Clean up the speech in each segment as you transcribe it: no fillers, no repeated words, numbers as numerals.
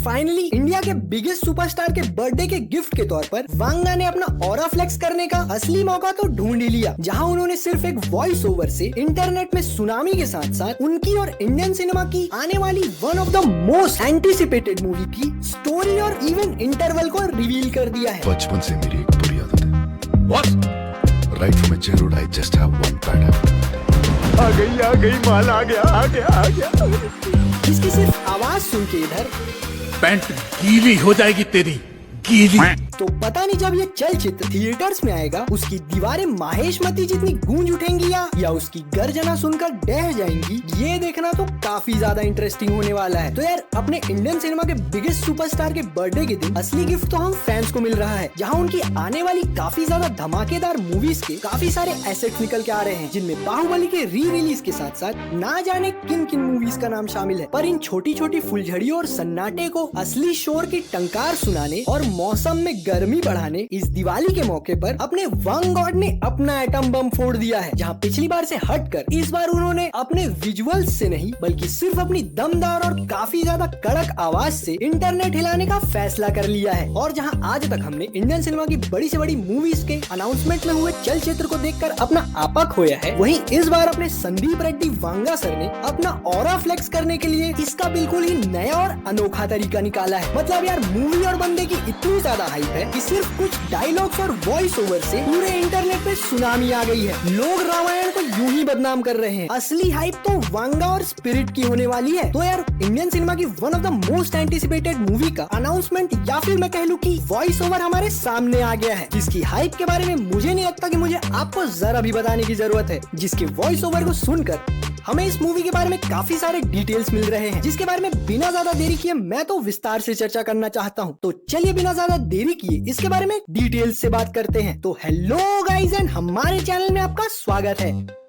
Finally India के biggest superstar के birthday के गिफ्ट के तौर पर वांगा ने अपना ऑरा फ्लेक्स करने का असली मौका तो ढूंढ ही लिया, जहां उन्होंने सिर्फ एक वॉइस ओवर से इंटरनेट में सुनामी के साथ साथ उनकी और इंडियन सिनेमा की आने वाली one of the most anticipated movie की स्टोरी और इवन इंटरवल को रिवील कर दिया है। बचपन से मेरी एक बुरी आदत है। What? Right from my childhood, I just have one bad habit. आ गई माल आ गया। इसकी सिर्फ आवाज सुन के इधर पैंट गीली हो जाएगी तेरी, गीली। तो पता नहीं जब ये चलचित्र थिएटर्स में आएगा उसकी दीवारें माहेशमती जितनी गूंज उठेंगी या उसकी गर्जना सुनकर डह जाएंगी। ये देखना तो काफी ज्यादा इंटरेस्टिंग होने वाला है। तो यार अपने इंडियन सिनेमा के बिगेस्ट सुपरस्टार के बर्थडे के दिन असली गिफ्ट तो हम फैंस को मिल रहा है, जहां उनकी आने वाली काफी ज्यादा धमाकेदार मूवीज के काफी सारे एसेट्स निकल के आ रहे हैं, जिनमें बाहुबली के री रिलीज के साथ साथ ना जाने किन किन मूवीज का नाम शामिल है। पर इन छोटी छोटी फुलझड़ियों और सन्नाटे को असली शोर की टंकार सुनाने और मौसम में गर्मी बढ़ाने इस दिवाली के मौके पर अपने वांग गॉड ने अपना एटम बम फोड़ दिया है, जहां पिछली बार से हटकर इस बार उन्होंने अपने विजुअल्स से नहीं बल्कि सिर्फ अपनी दमदार और काफी ज्यादा कड़क आवाज से इंटरनेट हिलाने का फैसला कर लिया है। और जहां आज तक हमने इंडियन सिनेमा की बड़ी से बड़ी मूवीज के अनाउंसमेंट में हुए चलचित्र को देखकर अपना आपा खोया है, वहीं इस बार अपने संदीप रेड्डी वांगा सर ने अपना ऑरा फ्लेक्स करने के लिए इसका बिल्कुल ही नया और अनोखा तरीका निकाला है। मतलब यार मूवी और बंदे की इतनी ज्यादा हाइप है कि सिर्फ कुछ डायलॉग्स और वॉइस ओवर से पूरे इंटरनेट पे सुनामी आ गई है। लोग रामायण को यूं ही बदनाम कर रहे हैं। असली हाइप तो वांगा और स्पिरिट की होने वाली है। तो यार इंडियन सिनेमा की one of the most anticipated movie का अनाउंसमेंट या फिर मैं कह लूं कि वॉइस ओवर हमारे सामने आ गया है, जिसकी हाइप के बारे में मुझे नहीं लगता कि मुझे आपको जरा भी बताने की जरूरत है, जिसके वॉइस ओवर को सुनकर हमें इस मूवी के बारे में काफी सारे डिटेल्स मिल रहे हैं, जिसके बारे में बिना ज्यादा देरी किए मैं तो विस्तार से चर्चा करना चाहता हूं। तो चलिए बिना ज्यादा देरी किए इसके बारे में डिटेल्स से बात करते हैं। तो हेलो गाइज एंड हमारे चैनल में आपका स्वागत है।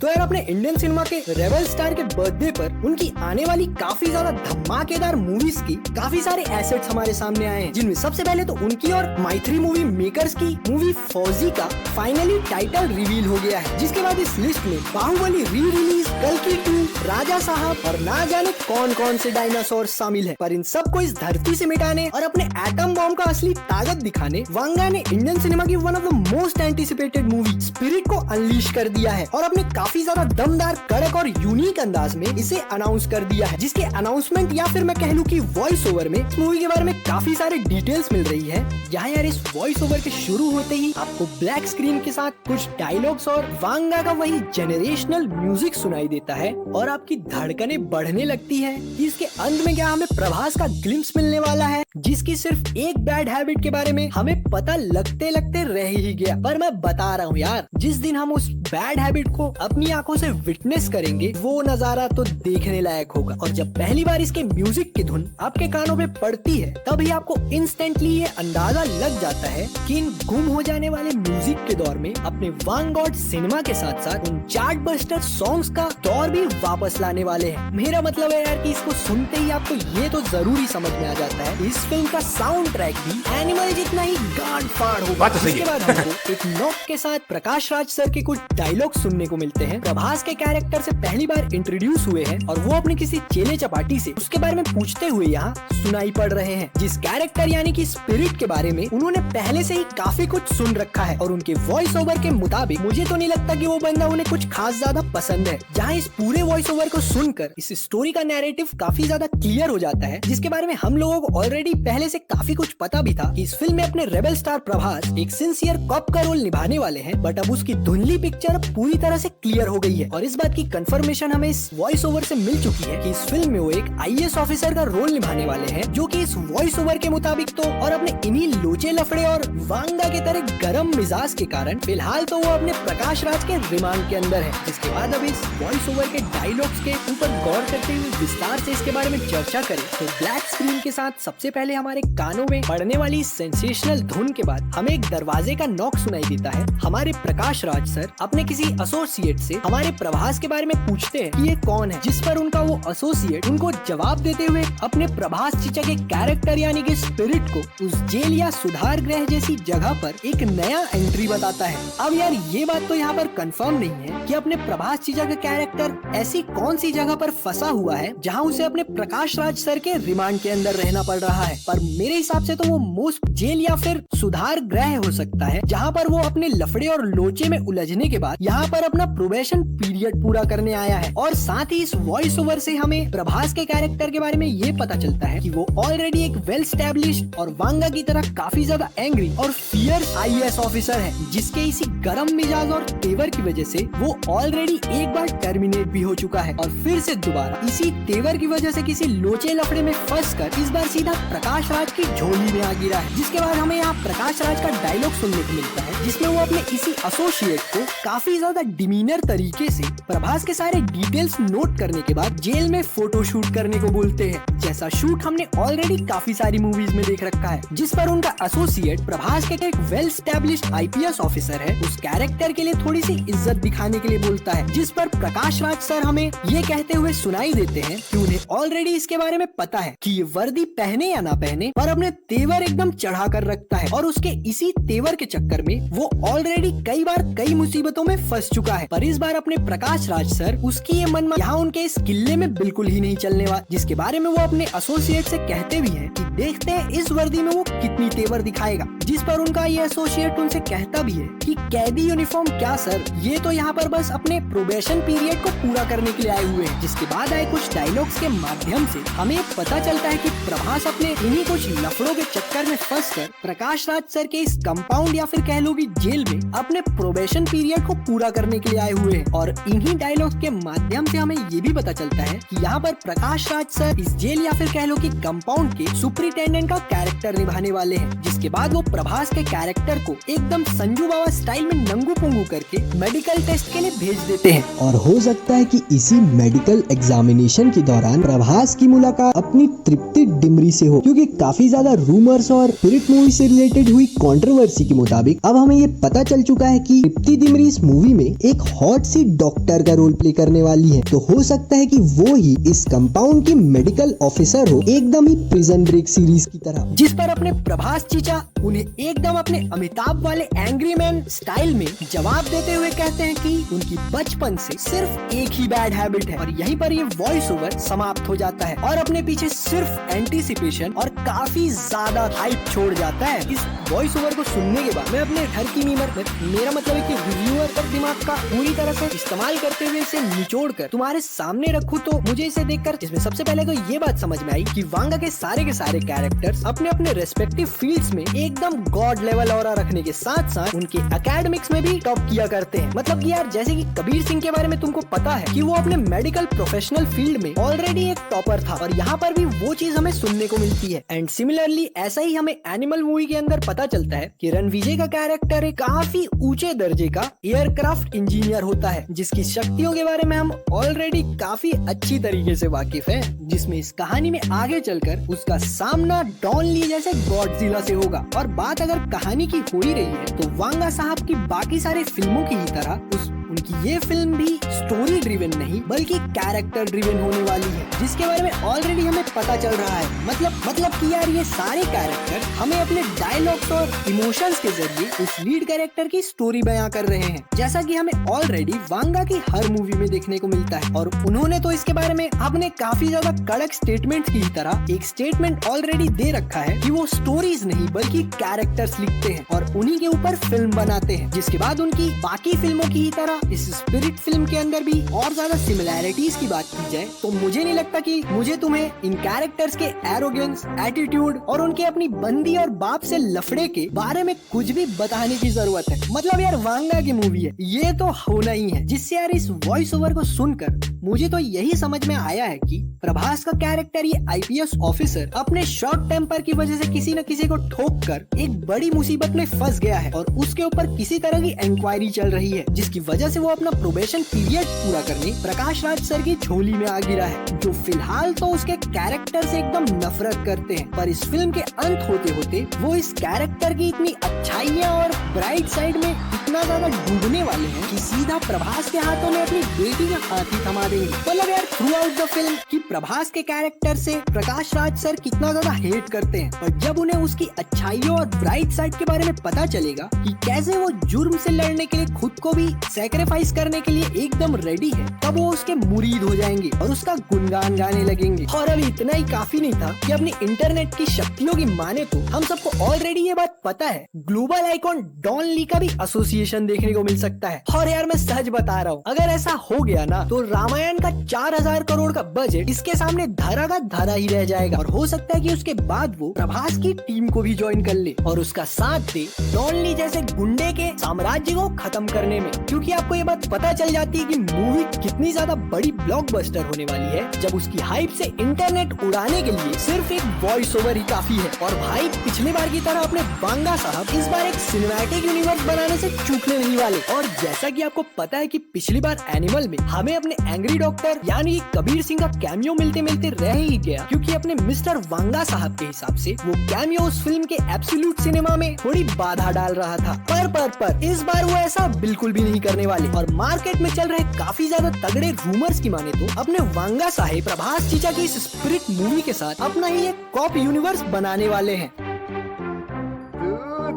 तो यार अपने इंडियन सिनेमा के रेबल स्टार के बर्थडे पर उनकी आने वाली काफी ज्यादा धमाकेदार मूवीज की काफी सारे एसेट्स हमारे सामने आए हैं, जिनमें सबसे पहले तो उनकी और माइथ्री मूवी मेकर्स की मूवी फौजी का फाइनली टाइटल रिवील हो गया है, जिसके बाद इस लिस्ट में बाहुबली री रिलीज, कल्कि 2, राजा साहब और ना जाने कौन कौन से डायनासोर शामिल है। पर इन सबको इस धरती से मिटाने और अपने एटम बॉम्ब का असली ताकत दिखाने वांगा ने इंडियन सिनेमा की one of the most anticipated movie spirit को अनलीश कर दिया है और अपने काफी ज्यादा दमदार, कड़क और यूनिक अंदाज में इसे अनाउंस कर दिया है, जिसके अनाउंसमेंट या फिर मैं कह लूं कि वॉइस ओवर में इस मूवी के बारे में काफी सारे डिटेल्स मिल रही है। यहाँ यार इस वॉइस ओवर के शुरू होते ही आपको ब्लैक स्क्रीन के साथ कुछ डायलॉग्स और वांगा का वही जेनरेशनल म्यूजिक सुनाई देता है और आपकी धड़कनें बढ़ने लगती है कि इसके अंत में क्या हमें प्रभास का ग्लिम्स मिलने वाला है, जिसकी सिर्फ एक बैड हैबिट के बारे में हमें पता लगते लगते रह ही गया। पर मैं बता रहा हूँ यार, जिस दिन हम उस बैड हैबिट को अपनी आंखों से विटनेस करेंगे वो नजारा तो देखने लायक होगा। और जब पहली बार इसके म्यूजिक की धुन आपके कानों पे पड़ती है तभी आपको इंस्टेंटली ये अंदाजा लग जाता है कि इन गुम हो जाने वाले म्यूजिक के दौर में अपने वांग गॉड सिनेमा के साथ साथ उन चार्ट बस्टर सॉन्ग्स का दौर भी वापस लाने वाले हैं। मेरा मतलब है यार कि इसको सुनते ही आपको ये तो जरूरी समझ में आ जाता है इस फिल्म का साउंड ट्रैक भी एनिमल जितना ही गांड फाड़ होगा। इसके बाद हमको एक नॉक के साथ प्रकाश राज सर के कुछ डायलॉग सुनने को मिलते हैं। प्रभास के कैरेक्टर से पहली बार इंट्रोड्यूस हुए हैं और वो अपने किसी चेले चपाटी से उसके बारे में पूछते हुए यहाँ सुनाई पड़ रहे हैं, जिस कैरेक्टर यानी कि स्पिरिट के बारे में उन्होंने पहले से ही काफी कुछ सुन रखा है। और उनके वॉइस ओवर के मुताबिक मुझे तो नहीं लगता कि वो बंदा उन्हें कुछ खास ज्यादा पसंद है। जहाँ इस पूरे वॉइस ओवर को सुनकर इस स्टोरी का नैरेटिव काफी ज्यादा क्लियर हो जाता है, जिसके बारे में हम लोगों को ऑलरेडी पहले से काफी कुछ पता भी था कि इस फिल्म में अपने रेबल स्टार प्रभास एक सिंसियर कॉप का रोल निभाने वाले हैं। बट अब उसकी धुंधली पिक्चर पूरी तरह से क्लियर हो गई है और इस बात की कंफर्मेशन हमें इस वॉइस ओवर से मिल चुकी है कि इस फिल्म में वो एक आईएएस ऑफिसर का रोल निभाने वाले हैं, जो कि इस वॉइस ओवर के मुताबिक तो और अपने इन्हीं लोचे लफड़े और वांगा के तरह गरम मिजाज के कारण फिलहाल तो वो अपने प्रकाश राज के रिमांड के अंदर है। जिसके बाद अब इस वॉइस ओवर के डायलॉग्स के ऊपर गौर करते हुए विस्तार से इसके बारे में चर्चा करें तो ब्लैक स्क्रीन के साथ सबसे पहले हमारे कानों में पड़ने वाली सेंसेशनल धुन के बाद हमें एक दरवाजे का नॉक सुनाई देता है। हमारे प्रकाश राज सर अपने किसी एसोसिएट से हमारे प्रभास के बारे में पूछते हैं कि ये कौन है, जिस पर उनका वो एसोसिएट उनको जवाब देते हुए अपने प्रभास चीचा के कैरेक्टर यानी कि स्पिरिट को उस जेल या सुधार गृह जैसी जगह पर एक नया एंट्री बताता है। अब यार ये बात तो यहाँ पर कंफर्म नहीं है कि अपने प्रभास चीचा का कैरेक्टर ऐसी कौन सी जगह पर फंसा हुआ है जहाँ उसे अपने प्रकाश राज सर के रिमांड के अंदर रहना पड़ रहा है, पर मेरे हिसाब से तो वो मोस्ट जेल या फिर सुधार गृह हो सकता है जहाँ पर वो अपने लफड़े और लोचे में उलझने के बाद यहाँ पर अपना प्रोबेशन पीरियड पूरा करने आया है। और साथ ही इस वॉइस ओवर से हमें प्रभास के कैरेक्टर के बारे में ये पता चलता है कि वो ऑलरेडी एक वेल स्टैब्लिश्ड और वांगा की तरह काफी ज्यादा एंग्री और फियर्स आईएएस ऑफिसर है, जिसके इसी गरम मिजाज और तेवर की वजह से वो ऑलरेडी एक बार टर्मिनेट भी हो चुका है और फिर से दोबारा इसी तेवर की वजह से किसी लोचे लफड़े में फंसकर इस बार सीधा प्रकाश राज की झोली में आ गिरा है। जिसके बाद हमें यहाँ प्रकाश राज का डायलॉग सुनने को मिलता है जिसमें वो अपने इसी एसोसिएट को काफी ज्यादा डिमीनर तरीके से प्रभास के सारे डिटेल्स नोट करने के बाद जेल में फोटो शूट करने को बोलते हैं, जैसा शूट हमने ऑलरेडी काफी सारी मूवीज में देख रखा है। जिस पर उनका एसोसिएट प्रभास के एक वेल स्टैब्लिश्ड आईपीएस ऑफिसर है उस कैरेक्टर के लिए थोड़ी सी इज्जत दिखाने के लिए बोलता है, जिस पर प्रकाश राज सर हमें ये कहते हुए सुनाई देते हैं कि उन्हें ऑलरेडी इसके बारे में पता है कि ये वर्दी पहने या ना पहने पर अपने तेवर एकदम चढ़ा कर रखता है और उसके इसी तेवर के चक्कर में वो ऑलरेडी कई बार कई मुसीबतों में फंस चुका है। पर इस बार अपने प्रकाश राज सर उसकी ये मन यहाँ उनके इस किले में बिल्कुल ही नहीं चलने वाला, जिसके बारे में वो अपने एसोसिएट से कहते भी हैं कि देखते हैं इस वर्दी में वो कितनी तेवर दिखाएगा। जिस पर उनका ये एसोसिएट उनसे कहता भी है कि कैदी यूनिफॉर्म क्या सर, ये तो यहाँ पर बस अपने प्रोबेशन पीरियड को पूरा करने के लिए आए हुए हैं। जिसके बाद आए कुछ डायलॉग्स के माध्यम से हमें पता चलता है कि प्रभास अपने इन्हीं कुछ लफड़ों के चक्कर में फंसकर प्रकाश राज सर के इस कंपाउंड या फिर कह लो कि जेल में अपने प्रोबेशन पीरियड को पूरा करने के लिए आए हुए हैं। और इन्हीं डायलॉग्स के माध्यम से हमें ये भी पता चलता है कि यहाँ पर प्रकाश राज सर इस जेल या फिर कह लो कि कंपाउंड के सुपरिटेंडेंट का कैरेक्टर निभाने वाले हैं। जिसके बाद वो प्रभास के कैरेक्टर को एकदम संजू बाबा स्टाइल में नंगू पुंगू करके मेडिकल टेस्ट के लिए भेज देते हैं। और हो सकता है कि इसी मेडिकल एग्जामिनेशन के दौरान प्रभास की मुलाकात अपनी तृप्ति डिमरी से हो, क्योंकि काफी ज्यादा रूमर्स और स्पिरिट मूवी से रिलेटेड हुई कंट्रोवर्सी के मुताबिक अब हमें ये पता चल चुका है कि तृप्ति डिमरी इस मूवी में एक हॉट सी डॉक्टर का रोल प्ले करने वाली है। तो हो सकता है कि वो ही इस कंपाउंड की मेडिकल ऑफिसर हो, एकदम ही प्रिजन ब्रेक सीरीज की तरह। जिस पर अपने प्रभास चीचा उन्हें एकदम अपने अमिताभ वाले एंग्री मैन स्टाइल में जवाब देते हुए कहते हैं कि उनकी बचपन से सिर्फ एक ही बैड हैबिट है। और यहीं पर ये वॉइस ओवर समाप्त हो जाता है और अपने पीछे सिर्फ एंटीसिपेशन और काफी ज्यादा हाइप छोड़ जाता है। इस वॉइस ओवर को सुनने के बाद मैं अपने घर की मीमर मेरा मतलब है कि रिव्यूअर का दिमाग का पूरी तरह से इस्तेमाल करते हुए इसे निचोड़ कर तुम्हारे सामने रखूं, तो मुझे इसे देखकर इसमें सबसे पहले तो ये बात समझ में आई कि वांगा के सारे कैरेक्टर्स अपने अपने रेस्पेक्टिव फील्ड्स में एकदम गॉड लेवल ऑरा रखने के साथ साथ उनके एकेडमिक्स में भी टॉप किया करते हैं। मतलब कि यार जैसे कि कबीर सिंह के बारे में तुमको पता है कि वो अपने मेडिकल प्रोफेशनल फील्ड में ऑलरेडी एक टॉपर था और यहाँ पर भी वो चीज हमें सुनने को मिलती है। एंड सिमिलरली ऐसा ही हमें एनिमल मूवी के अंदर पता चलता है कि रणविजय का कैरेक्टर एक काफी ऊंचे दर्जे का एयरक्राफ्ट इंजीनियर होता है, जिसकी शक्तियों के बारे में हम ऑलरेडी काफी अच्छी तरीके से वाकिफ हैं, जिसमें इस कहानी में आगे चलकर उसका सामना डॉन ली जैसे गॉडजिला से होगा। और बात अगर कहानी की हो ही रही है तो वांगा साहब की बाकी सारे फिल्मों की ही तरह उनकी ये फिल्म भी स्टोरी ड्रिवन नहीं बल्कि कैरेक्टर ड्रिवन होने वाली है, जिसके बारे में ऑलरेडी हमें पता चल रहा है। मतलब कि यार ये सारे कैरेक्टर हमें अपने डायलॉग्स और इमोशंस के जरिए उस लीड कैरेक्टर की स्टोरी बयां कर रहे हैं, जैसा कि हमें ऑलरेडी वांगा की हर मूवी में देखने को मिलता है। और उन्होंने तो इसके बारे में अपने काफी ज्यादा कड़क स्टेटमेंट की तरह एक स्टेटमेंट ऑलरेडी दे रखा है कि वो स्टोरीज नहीं बल्कि कैरेक्टर्स लिखते हैं और उन्हीं के ऊपर फिल्म बनाते हैं। जिसके बाद उनकी बाकी फिल्मों की ही तरह इस स्पिरिट फिल्म के अंदर भी और ज्यादा सिमिलैरिटीज की बात की जाए तो मुझे नहीं लगता कि मुझे तुम्हें इन कैरेक्टर्स के एरोगेंस, एटीट्यूड और उनके अपनी बंदी और बाप से लफड़े के बारे में कुछ भी बताने की जरूरत है। मतलब यार वांगा की मूवी है, ये तो होना ही है। जिससे यार इस वॉइस ओवर को सुनकर मुझे तो यही समझ में आया है कि प्रभास का कैरेक्टर ये आईपीएस ऑफिसर अपने शॉर्ट टेम्पर की वजह से किसी न किसी को ठोक कर एक बड़ी मुसीबत में फंस गया है और उसके ऊपर किसी तरह की इंक्वायरी चल रही है, जिसकी वजह से वो अपना प्रोबेशन पीरियड पूरा पूरा करने प्रकाश राज सर की झोली में आ गिरा है, जो फिलहाल तो उसके कैरेक्टर से एकदम नफरत करते हैं, पर इस फिल्म के अंत होते होते वो इस कैरेक्टर की इतनी अच्छाइयाँ और ब्राइट साइड में इतना ज्यादा डूबने वाले हैं कि सीधा प्रभास के हाथों में अपनी बेटी का हाथ ही थमा देंगे। मतलब यार थ्रू आउट द फिल्म कि प्रभास के कैरेक्टर से प्रकाश राज सर कितना ज्यादा हेट करते हैं, पर जब उन्हें उसकी अच्छाइयों और ब्राइट साइड के बारे में पता चलेगा कि कैसे वो जुर्म से लड़ने के लिए खुद को भी सैक्रिफाइस करने के लिए एकदम रेडी है, तब वो उसके मुरीद हो जाएंगे और उसका गुणगान गाने लगेंगे। और अभी इतना ही काफी नहीं था कि अपनी इंटरनेट की शक्तियों की माने तो हम सबको ऑलरेडी ये बात पता है, ग्लोबल आइकॉन डॉन ली का भी एसोसिएशन देखने को मिल सकता है। और यार मैं सच बता रहा हूँ, अगर ऐसा हो गया ना तो रामायण का 4000 करोड़ का बजट इसके सामने धरा का धरा ही रह जाएगा, और हो सकता है कि उसके बाद वो प्रभास की टीम को भी ज्वाइन कर ले और उसका साथ दे डॉन ली जैसे गुंडे के साम्राज्य को खत्म करने में। क्योंकि आपको ये बात पता चल जाती है कि मूवी कितनी ज्यादा बड़ी ब्लॉकबस्टर होने वाली है, जब उसकी हाइप से इंटरनेट उड़ाने के लिए सिर्फ एक वॉइस ओवर ही काफी है। और भाई पिछले बार की तरह अपने वांगा साहब इस बार एक सिनेमैटिक यूनिवर्स बनाने से चूकने नहीं वाले। और जैसा कि आपको पता है कि पिछली बार एनिमल में हमें अपने एंग्री डॉक्टर यानी कबीर सिंह का कैमियो मिलते मिलते रह ही गया, क्योंकि अपने मिस्टर वांगा साहब के हिसाब से वो कैमियो उस फिल्म के एब्सोल्यूट सिनेमा में थोड़ी बाधा डाल रहा था। पर इस बार वो ऐसा बिल्कुल भी नहीं करने वाले। और मार्केट में चल रहे काफी ज्यादा तगड़े रूमर्स की माने तो अपने वांगा साहेब प्रभास चीचा की इस स्पिरिट मूवी के साथ अपना ही एक कॉप यूनिवर्स बनाने वाले हैं।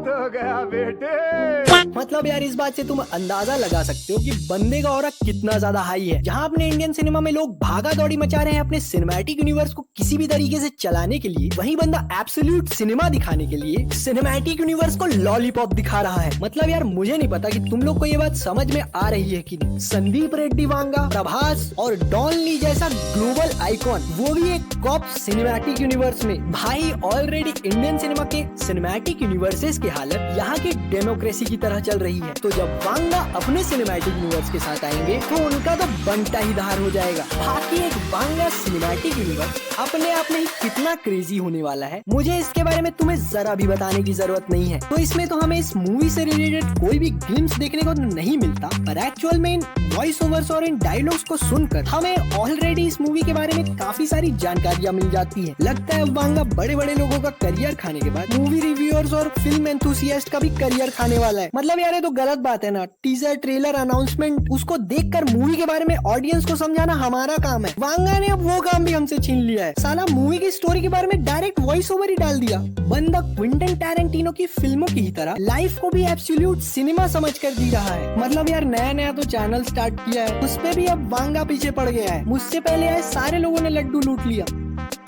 तो गया बेटे। मतलब यार इस बात से तुम अंदाजा लगा सकते हो कि बंदे का ऑरा कितना ज्यादा हाई है। जहां अपने इंडियन सिनेमा में लोग भागा दौड़ी मचा रहे हैं अपने सिनेमैटिक यूनिवर्स को किसी भी तरीके से चलाने के लिए, वहीं बंदा एब्सोल्यूट सिनेमा दिखाने के लिए सिनेमैटिक यूनिवर्स को लॉलीपॉप दिखा रहा है। मतलब यार मुझे नहीं पता कि तुम लोग को ये बात समझ में आ रही है कि नहीं। संदीप रेड्डी वांगा, प्रभास और डॉन ली जैसा ग्लोबल आइकॉन, वो भी एक कॉप सिनेमैटिक यूनिवर्स में। भाई ऑलरेडी इंडियन सिनेमा के सिनेमैटिक यूनिवर्सेस की हालत यहाँ की डेमोक्रेसी की तरह चल रही है, तो जब वांगा अपने सिनेमैटिक यूनिवर्स के साथ आएंगे तो उनका तो बनता ही धार हो जाएगा। बाकी एक वांगा सिनेमैटिक यूनिवर्स अपने आप में ही कितना क्रेजी होने वाला है, मुझे इसके बारे में तुम्हें जरा भी बताने की जरूरत नहीं है। तो इसमें तो हमें इस मूवी से रिलेटेड कोई भी ग्लिम्स देखने को नहीं मिलता, पर एक्चुअल में इन वॉइस ओवर्स और इन डायलॉग्स को सुनकर हमें ऑलरेडी इस मूवी के बारे में काफी सारी जानकारियाँ मिल जाती है। लगता है वांगा बड़े बड़े लोगों का करियर खाने के बाद मूवी रिव्यूअर्स और फिल्म एंथुसियास्ट का भी करियर खाने वाला है। मतलब यार ये तो गलत बात है ना। टीजर, ट्रेलर, अनाउंसमेंट उसको देखकर मूवी के बारे में ऑडियंस को समझाना हमारा काम है। वांगा ने अब वो काम भी हमसे छीन लिया है। साला मूवी की स्टोरी के बारे में डायरेक्ट वॉइस ओवर ही डाल दिया। बंदा क्विंटन टैरेंटिनो की फिल्मों की ही तरह लाइफ को भी एब्सोल्यूट सिनेमा समझ कर दी रहा है। मतलब यार नया नया तो चैनल स्टार्ट किया है, उस पे भी अब वांगा पीछे पड़ गया है। मुझसे पहले आए सारे लोगों ने लड्डू लूट लिया।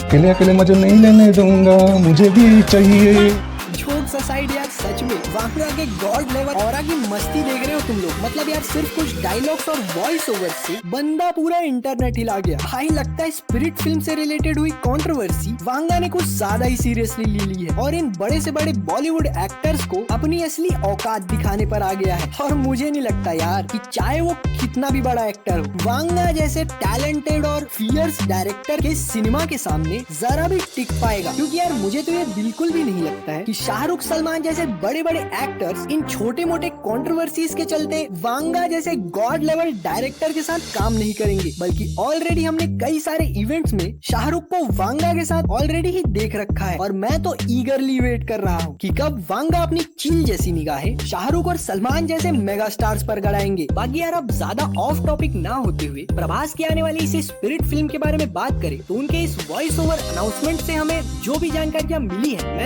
अकेले अकेले मजे नहीं लेने दूंगा, मुझे भी चाहिए। जोक्स असाइड यार सच में वांगा के गॉड लेवल ऑरा की मस्ती देख रहे हो तुम लोग। मतलब यार सिर्फ कुछ डायलॉग्स और वॉइस ओवर से बंदा पूरा इंटरनेट हिला गया। भाई लगता है स्पिरिट फिल्म से रिलेटेड हुई कंट्रोवर्सी वांगा ने कुछ ज्यादा ही सीरियसली ले ली है और इन बड़े से बड़े बॉलीवुड एक्टर्स को अपनी असली औकात दिखाने पर आ गया है। और मुझे नहीं लगता यार कि चाहे वो कितना भी बड़ा एक्टर हो, वांगा जैसे टैलेंटेड और फियर्स डायरेक्टर के सिनेमा के सामने जरा भी टिक पाएगा। क्योंकि यार मुझे तो ये बिल्कुल भी नहीं लगता है कि शाहरुख, सलमान जैसे बड़े बड़े एक्टर्स इन छोटे मोटे कंट्रोवर्सीज के चलते वांगा जैसे गॉड लेवल डायरेक्टर के साथ काम नहीं करेंगे। बल्कि ऑलरेडी हमने कई सारे इवेंट्स में शाहरुख को वांगा के साथ ऑलरेडी ही देख रखा है और मैं तो ईगरली वेट कर रहा हूँ कि कब वांगा अपनी चील जैसी निगाहें शाहरुख और सलमान जैसे मेगा स्टार्स पर गड़ाएंगे। बाकी यार अब ज्यादा ऑफ टॉपिक ना होते हुए प्रभास की आने वाली इस स्पिरिट फिल्म के बारे में बात करें तो उनके इस वॉइस ओवर अनाउंसमेंट से हमें जो भी जानकारियाँ मिली है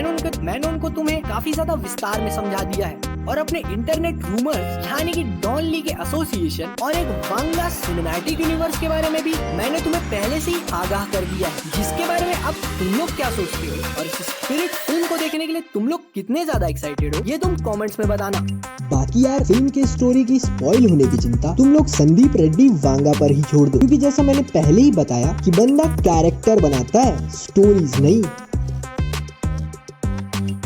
मैंने उनको तुम्हें काफी ज्यादा विस्तार में समझा दिया है। और अपने इंटरनेट रूमर्स यानी कि डॉन ली के एसोसिएशन और एक वांगा सिनेमैटिक यूनिवर्स के बारे में भी मैंने तुम्हें पहले से ही आगाह कर दिया है, जिसके बारे में अब तुम लोग क्या सोचते हो और इस स्पिरिट फिल्म को देखने के लिए तुम लोग कितने ज्यादा एक्साइटेड हो ये तुम कमेंट्स में बताना। बाकी यार फिल्म के स्टोरी की स्पॉइल होने की चिंता तुम लोग संदीप रेड्डी वांगा पर ही छोड़ दो, क्योंकि जैसा मैंने पहले ही बताया कि बंदा कैरेक्टर बनाता है, स्टोरीज नहीं।